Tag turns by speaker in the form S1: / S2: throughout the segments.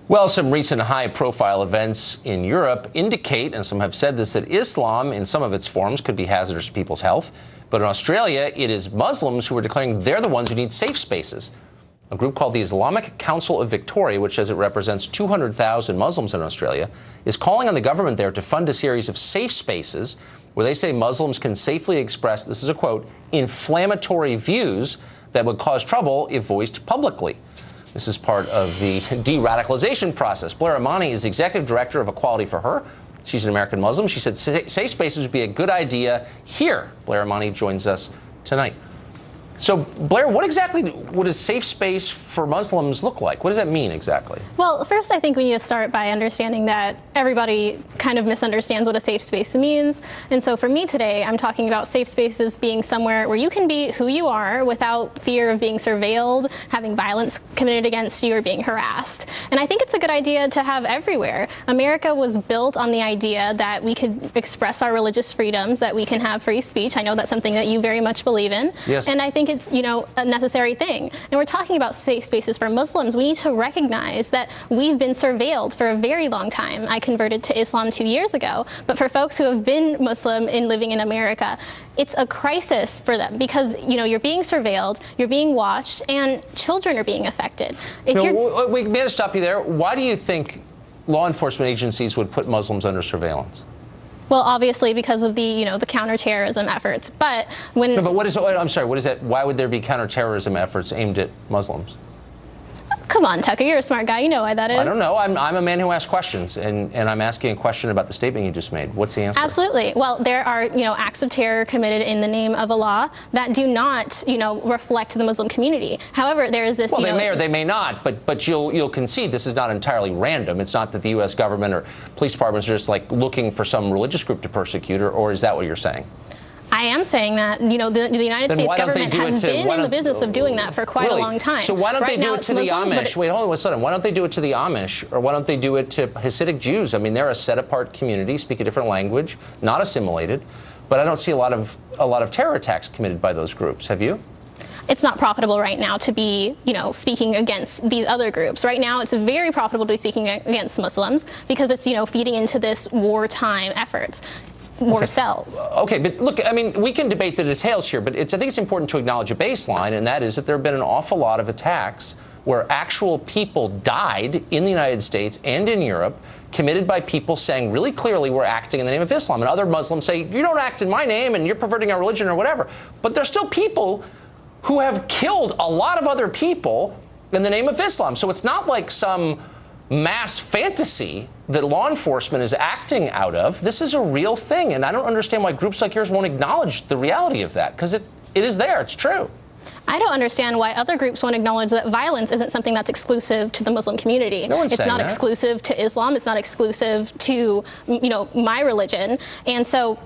S1: Well, some recent high-profile events in Europe indicate, and some have said this, that Islam in some of its forms could be hazardous to people's health. But in Australia, it is Muslims who are declaring they're the ones who need safe spaces. A group called the Islamic Council of Victoria, which says it represents 200,000 Muslims in Australia, is calling on the government there to fund a series of safe spaces where they say Muslims can safely express, this is a quote, inflammatory views that would cause trouble if voiced publicly. This is part of the de-radicalization process. Blair Amani is the executive director of Equality for Her. She's an American Muslim. She said safe spaces would be a good idea here. Blair Amani joins us tonight. So, Blair, what exactly would a safe space for Muslims look like? What does that mean exactly?
S2: Well, first, I think we need to start by understanding that everybody kind of misunderstands what a safe space means. And so for me today, I'm talking about safe spaces being somewhere where you can be who you are without fear of being surveilled, having violence committed against you, or being harassed. And I think it's a good idea to have everywhere. America was built on the idea that we could express our religious freedoms, that we can have free speech. I know that's something that you very much believe in.
S1: Yes.
S2: And I think it's, a necessary thing. And we're talking about safe spaces for Muslims. We need to recognize that we've been surveilled for a very long time. I converted to Islam 2 years ago, but for folks who have been Muslim and living in America, it's a crisis for them because, you're being surveilled, you're being watched, and children are being affected.
S1: We may have to stop you there. Why do you think law enforcement agencies would put Muslims under surveillance?
S2: Well, obviously because of the, the counterterrorism efforts. But when...
S1: No, but I'm sorry, what is that? Why would there be counterterrorism efforts aimed at Muslims?
S2: Come on, Tucker, you're a smart guy. You know why that is.
S1: I don't know. I'm a man who asks questions, and I'm asking a question about the statement you just made. What's the answer?
S2: Absolutely. Well, there are, acts of terror committed in the name of Allah that do not, reflect the Muslim community. However, there is this,
S1: Well, they may or they may not, but you'll concede this is not entirely random. It's not that the U.S. government or police departments are just, looking for some religious group to persecute, or is that what you're saying?
S2: I am saying that, the United States government has been in the business of doing that for quite a long time.
S1: So why don't they do it to the Amish? Wait, hold on a second. Why don't they do it to the Amish, or why don't they do it to Hasidic Jews? I mean, they're a set-apart community, speak a different language, not assimilated, but I don't see a lot of terror attacks committed by those groups. Have you?
S2: It's not profitable right now to be, speaking against these other groups. Right now, it's very profitable to be speaking against Muslims because it's, feeding into this wartime efforts. More cells.
S1: Okay, but look, I mean, we can debate the details here, but I think it's important to acknowledge a baseline, and that is that there have been an awful lot of attacks where actual people died in the United States and in Europe, committed by people saying really clearly we're acting in the name of Islam. And other Muslims say, you don't act in my name and you're perverting our religion or whatever. But there's still people who have killed a lot of other people in the name of Islam. So it's not like some mass fantasy that law enforcement is acting out of. This is a real thing, and I don't understand why groups like yours won't acknowledge the reality of that, because it is there, it's true.
S2: I don't understand why other groups won't acknowledge that violence isn't something that's exclusive to the Muslim community.
S1: No one's saying
S2: not
S1: that.
S2: Exclusive to Islam, it's not exclusive to, my religion, and so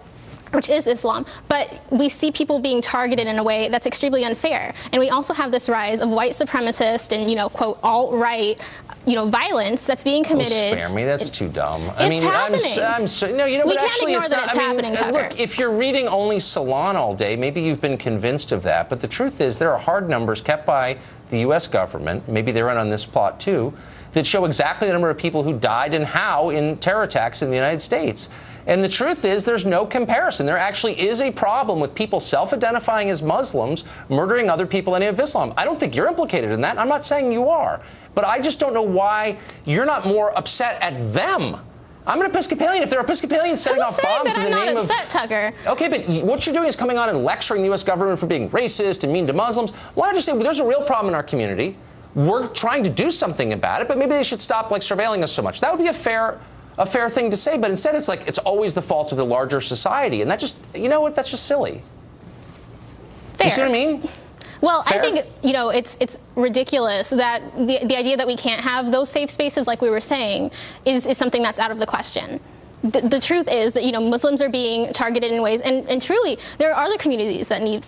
S2: which is Islam, but we see people being targeted in a way that's extremely unfair. And we also have this rise of white supremacist and, quote, alt-right, violence that's being committed.
S1: Oh, spare me, that's too dumb.
S2: It's happening. We can't
S1: actually,
S2: ignore that it's happening, Tucker.
S1: Look, if you're reading only Salon all day, maybe you've been convinced of that, but the truth is there are hard numbers kept by the U.S. government, maybe they're in on this plot too, that show exactly the number of people who died and how in terror attacks in the United States. And the truth is there's no comparison. There actually is a problem with people self-identifying as Muslims murdering other people in the name of Islam. I don't think you're implicated in that. I'm not saying you are. But I just don't know why you're not more upset at them. I'm an Episcopalian. If they're Episcopalians setting off bombs in the name of...
S2: upset, Tucker?
S1: Okay, but what you're doing is coming on and lecturing the U.S. government for being racist and mean to Muslims. Why don't you say, well, there's a real problem in our community. We're trying to do something about it, but maybe they should stop surveilling us so much. That would be a fair thing to say, but instead it's like it's always the fault of the larger society, and that just, that's just silly.
S2: Fair.
S1: You see what I mean?
S2: Well,
S1: Fair?
S2: I think, it's ridiculous that the idea that we can't have those safe spaces, like we were saying, is something that's out of the question. The truth is that Muslims are being targeted in ways, and truly there are other communities that need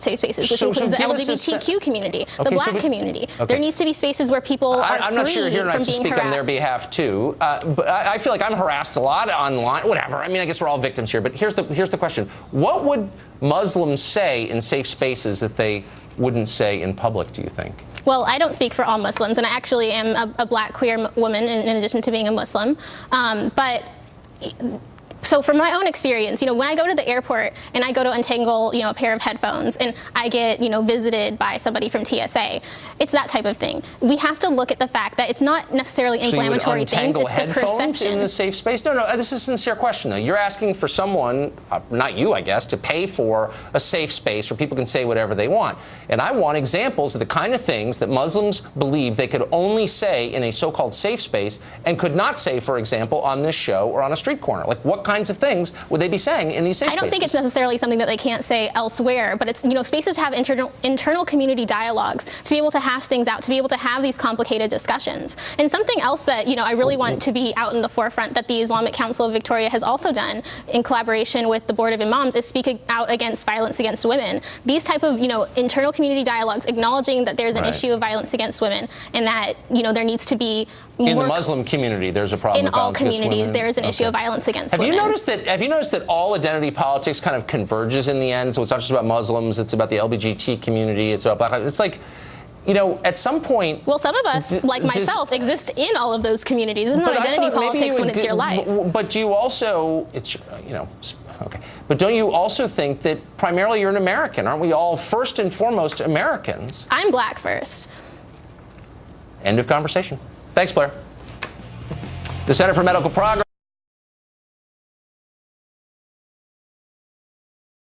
S2: safe spaces, which includes the LGBTQ community, the Black community. Okay. There needs to be spaces where people are
S1: I'm not sure you're not to speak
S2: harassed.
S1: on their behalf too, but I feel like I'm harassed a lot online. Whatever. I mean, I guess we're all victims here. But here's the question: what would Muslims say in safe spaces that they wouldn't say in public, do you think?
S2: Well, I don't speak for all Muslims, and I actually am a black queer woman in addition to being a Muslim. So from my own experience, when I go to the airport and I go to untangle, a pair of headphones and I get, visited by somebody from TSA, it's that type of thing. We have to look at the fact that it's not necessarily inflammatory things, it's the perception.
S1: In the safe space? No, this is a sincere question, though. You're asking for someone, not you, I guess, to pay for a safe space where people can say whatever they want. And I want examples of the kind of things that Muslims believe they could only say in a so-called safe space and could not say, for example, on this show or on a street corner. Like, what kinds of things would they be saying in these safe spaces?
S2: I don't think it's necessarily something that they can't say elsewhere, but it's, spaces to have internal community dialogues, to be able to hash things out, to be able to have these complicated discussions. And something else that, I really want to be out in the forefront that the Islamic Council of Victoria has also done in collaboration with the Board of Imams is speaking out against violence against women. These type of, internal community dialogues, acknowledging that there's an issue of violence against women and that, there needs to be more. In
S1: the Muslim community, there's a problem with violence against women?
S2: In all communities, there is an issue of violence against women.
S1: Have you noticed that all identity politics kind of converges in the end? So it's not just about Muslims, it's about the LGBT community, it's about black lives. It's like, at some point...
S2: Well, some of us, like myself, exist in all of those communities. It's not identity politics when it's your life.
S1: But do you also... Okay. But don't you also think that primarily you're an American? Aren't we all first and foremost Americans?
S2: I'm black first.
S1: End of conversation. Thanks, Blair. The Center for Medical Progress.